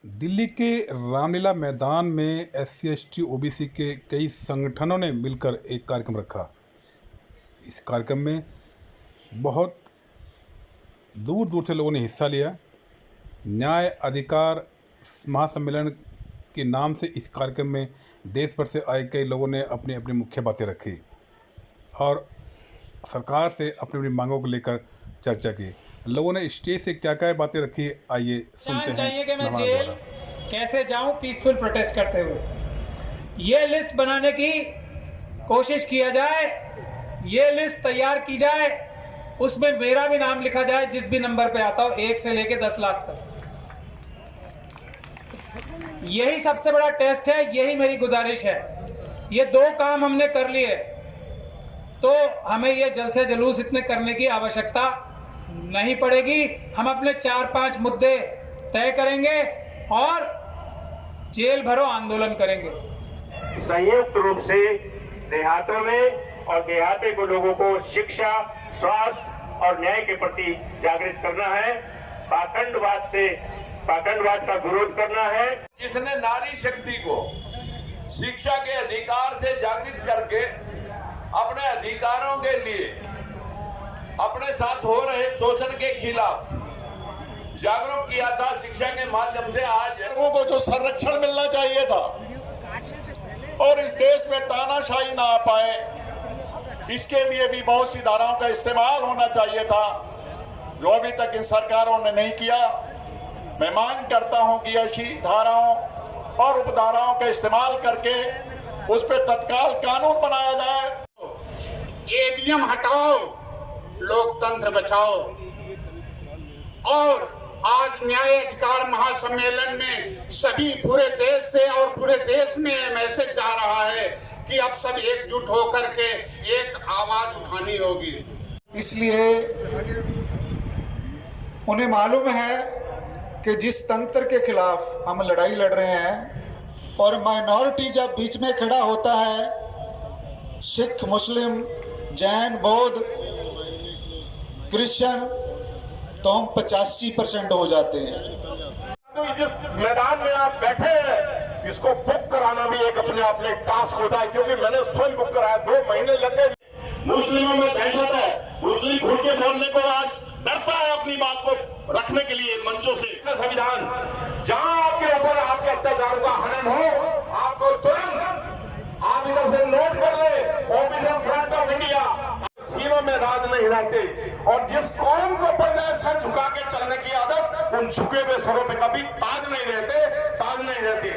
दिल्ली के रामलीला मैदान में एससी एसटी ओबीसी के कई संगठनों ने मिलकर एक कार्यक्रम रखा। इस कार्यक्रम में बहुत दूर दूर से लोगों ने हिस्सा लिया। न्याय अधिकार महासम्मेलन के नाम से इस कार्यक्रम में देश भर से आए कई लोगों ने अपनी अपनी मुख्य बातें रखी और सरकार से अपनी अपनी मांगों को लेकर चर्चा की। लोगों ने स्टेज से क्या क्या बातें रखी, आइए सुनते हैं। चाहिए कि मैं जेल कैसे जाऊं पीसफुल प्रोटेस्ट करते हुए, ये लिस्ट बनाने की कोशिश किया जाए, ये लिस्ट तैयार की जाए, उसमें मेरा भी नाम लिखा जाए जिस भी नंबर पे आता हो, 1 से लेके 10 लाख तक। यही सबसे बड़ा टेस्ट है, यही मेरी गुजारिश है। ये 2 काम हमने कर लिए तो हमें ये जलसे जुलूस इतने करने की आवश्यकता नहीं पड़ेगी। हम अपने 4-5 मुद्दे तय करेंगे और जेल भरो आंदोलन करेंगे। संयुक्त रूप से देहातों में और देहाते को लोगों को शिक्षा, स्वास्थ्य और न्याय के प्रति जागृत करना है। पाखंडवाद का विरोध करना है। जिसने नारी शक्ति को शिक्षा के अधिकार से जागृत करके अपने अधिकारों के लिए अपने साथ हो रहे शोषण के खिलाफ जागरूक किया था शिक्षा के माध्यम से। आज लोगों को जो संरक्षण मिलना चाहिए था और इस देश में तानाशाही ना आ पाए, इसके लिए भी बहुत सी धाराओं का इस्तेमाल होना चाहिए था, जो अभी तक इन सरकारों ने नहीं किया। मैं मांग करता हूं कि ऐसी धाराओं और उपधाराओं का इस्तेमाल करके उस पर तत्काल कानून बनाया जाए। ईवीएम हटाओ, लोकतंत्र बचाओ। और आज न्याय अधिकार महासम्मेलन में सभी पूरे देश से और पूरे देश में मैसेज जा रहा है कि अब सब एकजुट होकर के एक आवाज उठानी होगी। इसलिए उन्हें मालूम है कि जिस तंत्र के खिलाफ हम लड़ाई लड़ रहे हैं और माइनॉरिटी जब बीच में खड़ा होता है, सिख, मुस्लिम, जैन, बौद्ध, क्रिश्चियन, तो हम 85% हो जाते हैं। तो जिस मैदान में आप बैठे हैं, इसको बुक कराना भी एक अपने आप में टास्क होता है, क्योंकि मैंने स्वयं बुक कराया। 2 महीने लगे। मुस्लिमों में दहशत है, मुस्लिम खुल के बोलने को आज डरता है अपनी बात को रखने के लिए मंचों से। संविधान जहां आपके ऊपर आपके अत्याचार का हनन हो, आपको तुरंत आप इधर से नोट कर ले, ऑफिसर फ्रंट ऑफ इंडिया। सीमा में राज नहीं रहते, और जिस कौम को पड़ जाए सर झुका के चलने की आदत, उन झुके हुए सरों पे कभी ताज नहीं रहते।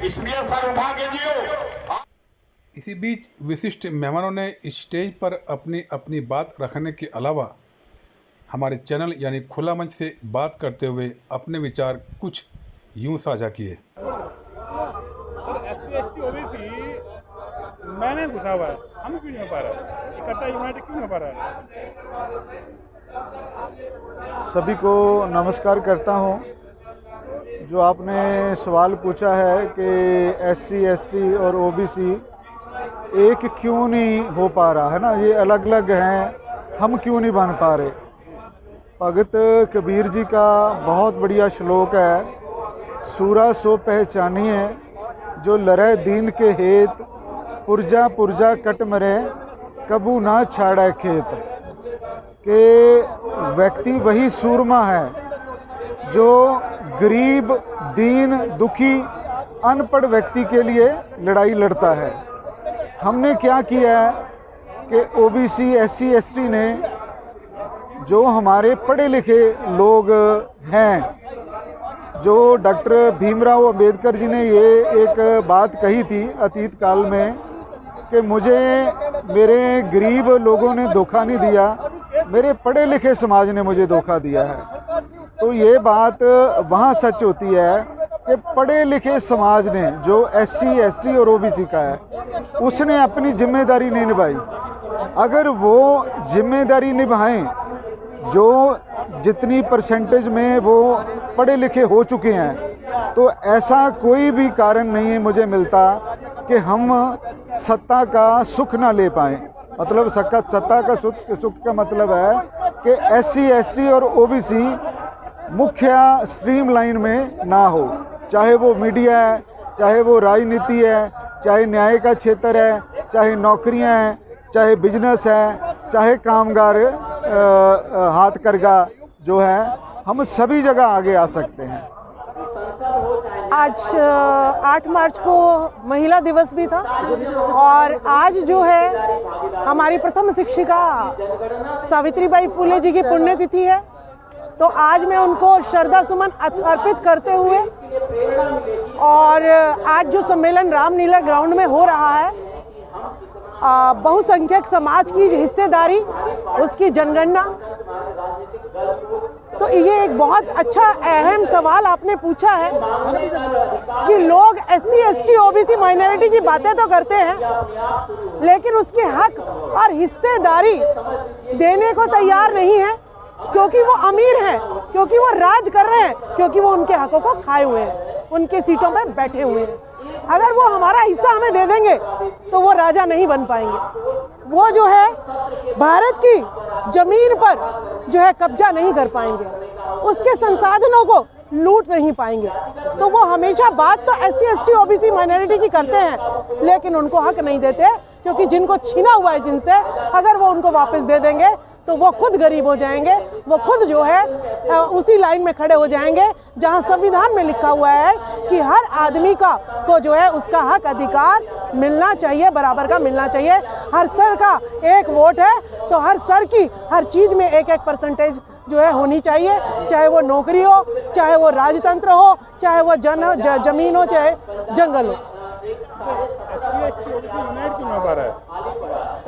इसलिए सर उठा के जियो। इसी बीच विशिष्ट मेहमानों ने स्टेज पर अपनी अपनी बात रखने के अलावा हमारे चैनल यानी खुला मंच से बात करते हुए अपने विचार कुछ यूं साझा किए। SC/ST OBC मैंने घुसा हुआ है, हम क्यों नहीं हो पा रहा है? इकट्ठा यूनाइटेड क्यों नहीं हो पा रहा है? सभी को नमस्कार करता हूं। जो आपने सवाल पूछा है कि SC ST और OBC एक क्यों नहीं हो पा रहा है ना, ये अलग अलग हैं, हम क्यों नहीं बन पा रहे। भगत कबीर जी का बहुत बढ़िया श्लोक है, सूरा सो पहचानिए जो लड़े दीन के हेत, पुरजा पुरजा कट मरे कबू ना छाड़ा खेत। के व्यक्ति वही सूरमा है जो गरीब, दीन, दुखी, अनपढ़ व्यक्ति के लिए लड़ाई लड़ता है। हमने क्या किया है कि OBC SC ST ने, जो हमारे पढ़े लिखे लोग हैं, जो डॉक्टर भीमराव अंबेडकर जी ने ये एक बात कही थी अतीत काल में कि मुझे मेरे गरीब लोगों ने धोखा नहीं दिया, मेरे पढ़े लिखे समाज ने मुझे धोखा दिया है। तो ये बात वहाँ सच होती है कि पढ़े लिखे समाज ने, जो SC ST और OBC का है, उसने अपनी जिम्मेदारी नहीं निभाई। अगर वो जिम्मेदारी निभाएं, जो जितनी परसेंटेज में वो पढ़े लिखे हो चुके हैं, तो ऐसा कोई भी कारण नहीं मुझे मिलता कि हम सत्ता का सुख ना ले पाएँ। मतलब सत्ता का सुख का मतलब है कि SC ST और OBC मुख्य स्ट्रीम लाइन में ना हो। चाहे वो मीडिया है, चाहे वो राजनीति है, चाहे न्याय का क्षेत्र है, चाहे नौकरियां हैं, चाहे बिजनेस है, चाहे कामगार हाथकरघा जो है, हम सभी जगह आगे आ सकते हैं। आज 8 मार्च को महिला दिवस भी था और आज जो है हमारी प्रथम शिक्षिका सावित्रीबाई फुले जी की पुण्यतिथि है, तो आज मैं उनको श्रद्धा सुमन अर्पित करते हुए और आज जो सम्मेलन रामलीला ग्राउंड में हो रहा है, बहुसंख्यक समाज की हिस्सेदारी, उसकी जनगणना, तो ये एक बहुत अच्छा अहम सवाल आपने पूछा है कि लोग SC ST OBC माइनॉरिटी की बातें तो करते हैं लेकिन उसके हक और हिस्सेदारी देने को तैयार नहीं है, क्योंकि वो अमीर हैं, क्योंकि वो राज कर रहे हैं, क्योंकि वो उनके हकों को खाए हुए हैं, उनके सीटों पर बैठे हुए हैं। अगर वो हमारा हिस्सा हमें दे देंगे तो वो राजा नहीं बन पाएंगे, वो जो है भारत की जमीन पर जो है कब्जा नहीं कर पाएंगे, उसके संसाधनों को लूट नहीं पाएंगे। तो वो हमेशा बात तो SC ST OBC माइनॉरिटी की करते हैं लेकिन उनको हक नहीं देते, क्योंकि जिनको छीना हुआ है जिनसे, अगर वो उनको वापस दे देंगे तो वो खुद गरीब हो जाएंगे, वो खुद जो है उसी लाइन में खड़े हो जाएंगे जहां संविधान में लिखा हुआ है कि हर आदमी को जो है उसका हक अधिकार मिलना चाहिए, बराबर का मिलना चाहिए। हर सर का एक वोट है तो हर सर की हर चीज़ में 1-1 परसेंटेज जो है होनी चाहिए, चाहे वो नौकरी हो, चाहे वो राजतंत्र हो, चाहे वो जमीन हो, चाहे जंगल हो।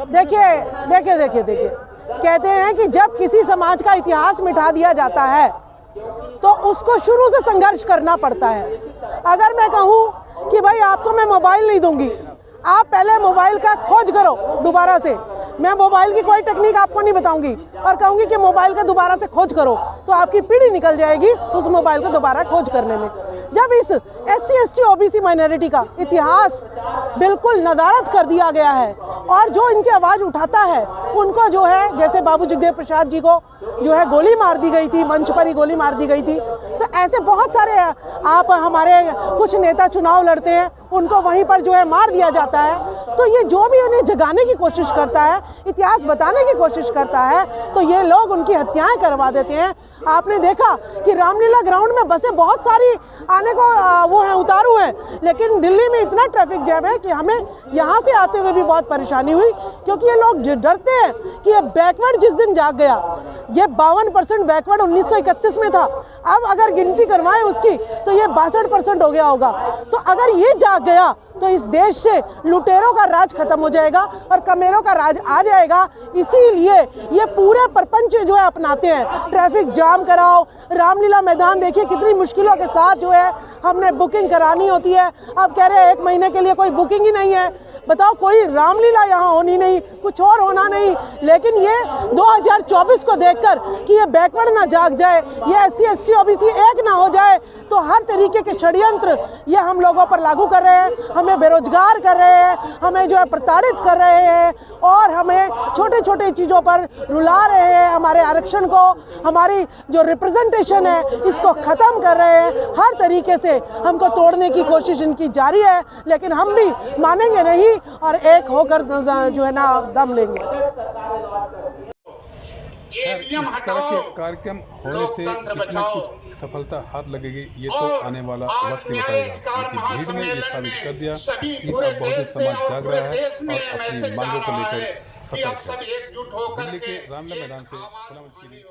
देखिए कहते हैं कि जब किसी समाज का इतिहास मिटा दिया जाता है तो उसको शुरू से संघर्ष करना पड़ता है। अगर मैं कहूँ कि भाई आपको मैं मोबाइल नहीं दूंगी, आप पहले मोबाइल का खोज करो दोबारा से, मैं मोबाइल की कोई टेक्निक आपको नहीं बताऊंगी और कहूंगी कि मोबाइल का दोबारा से खोज करो, तो आपकी पीढ़ी निकल जाएगी उस मोबाइल को दोबारा खोज करने में। जब इस SC ST OBC माइनॉरिटी का इतिहास बिल्कुल नदारद कर दिया गया है और जो इनकी आवाज़ उठाता है उनको जो है, जैसे बाबू जगदेव प्रसाद जी को जो है गोली मार दी गई थी, मंच पर ही गोली मार दी गई थी, तो ऐसे बहुत सारे आप हमारे कुछ नेता चुनाव लड़ते हैं, उनको वहीं पर जो है मार दिया जाता है। तो ये जो भी उन्हें जगाने की कोशिश करता है, इतिहास बताने की कोशिश करता है, तो ये लोग उनकी हत्याएं करवा देते हैं। आपने देखा कि रामलीला ग्राउंड में बसें बहुत सारी आने को वो हैं, उतारू हैं, लेकिन दिल्ली में इतना ट्रैफिक जैम है कि हमें यहाँ से आते हुए भी बहुत परेशानी हुई, क्योंकि ये लोग डरते हैं कि ये बैकवर्ड जिस दिन जाग गया, ये 52% बैकवर्ड 1931 में था, अब अगर गिनती करवाएं उसकी तो ये 62% हो गया होगा। तो अगर ये जाग गया तो इस देश से लुटेरों का राज खत्म हो जाएगा और कमेरों का राज आ जाएगा। इसीलिए ये पूरे प्रपंच जो है अपनाते हैं, ट्रैफिक जाम कराओ। रामलीला मैदान देखिए कितनी मुश्किलों के साथ जो है हमने बुकिंग करानी होती है, अब कह रहे हैं 1 महीने के लिए कोई बुकिंग ही नहीं है। बताओ, कोई रामलीला यहाँ होनी नहीं, कुछ और होना नहीं, लेकिन ये 2024 को देखकर कि ये बैकवर्ड ना जाग जाए, ये SC ST OBC एक ना हो जाए, तो हर तरीके के षड्यंत्र ये हम लोगों पर लागू कर रहे हैं, हमें बेरोजगार कर रहे हैं, हमें जो है प्रताड़ित कर रहे हैं और हमें छोटे छोटे चीज़ों पर रुला रहे हैं। हमारे आरक्षण को, हमारी जो रिप्रेजेंटेशन है, इसको ख़त्म कर रहे हैं। हर तरीके से हमको तोड़ने की कोशिश इनकी जारी है, लेकिन हम भी मानेंगे नहीं और एक होकर जो है ना दम लेंगे। खैर, इस तरह के कार्यक्रम होने से कितना कुछ सफलता हाथ लगेगी ये तो आने वाला वक्त ही बताएगा, लेकिन भीड़ ने ये साबित कर दिया कि अब बहुजन समाज जाग रहा है और अपनी मांगों को लेकर सतर्क है। दिल्ली के रामलीला मैदान से खुला मंच के लिए